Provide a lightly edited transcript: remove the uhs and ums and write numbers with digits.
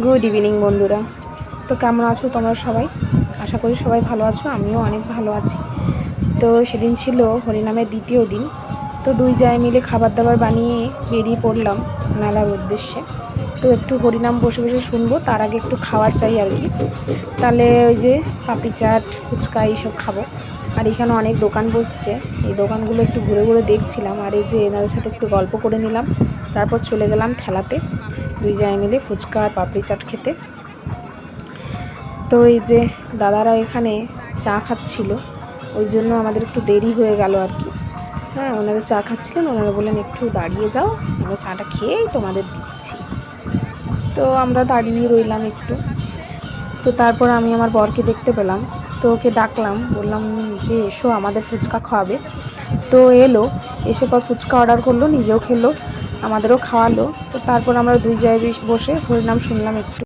Good evening বন্ধুরা। তো কেমন আছো তোমরা সবাই? আশা করি সবাই ভালো আছো, আমিও অনেক ভালো আছি। তো সেদিন ছিল হরিনামের দ্বিতীয় দিন। তো দুই জায় মিলে খাবার দাবার বানিয়ে বেরিয়ে পড়লাম মেলার উদ্দেশ্যে। তো একটু হরিনাম বসে বসে শুনবো, তার আগে একটু খাওয়ার চাই আর কি। তাহলে ওই যে পাপড়ি চাট, ফুচকা এইসব খাবো। আর এখানে অনেক দোকান বসছে, এই দোকানগুলো একটু ঘুরে ঘুরে দেখছিলাম। আর এই যে এনাদের সাথে একটু গল্প করে নিলাম, তারপর চলে গেলাম ঠেলাতে দুই জায় মিলে ফুচকা আর পাপড়ি চাট খেতে। তো এই যে দাদারা এখানে চা খাচ্ছিল, ওই জন্য আমাদের একটু দেরি হয়ে গেল আর কি। হ্যাঁ, ওনারা চা খাচ্ছিলেন, ওনারা বললেন একটু দাঁড়িয়ে যাও, আমরা চাটা খেয়েই তোমাদের দিচ্ছি। তো আমরা দাঁড়িয়ে রইলাম একটু। তো তারপর আমি আমার বরকে দেখতে পেলাম, তো ওকে ডাকলাম, বললাম যে এসো আমাদের ফুচকা খাওয়াবে। তো এলো, এসে পর ফুচকা অর্ডার করলো, নিজেও খেলো, আমাদেরও খাওয়ালো। তো তারপর আমরা দুই জায়গায় বসে হরিনাম শুনলাম একটু।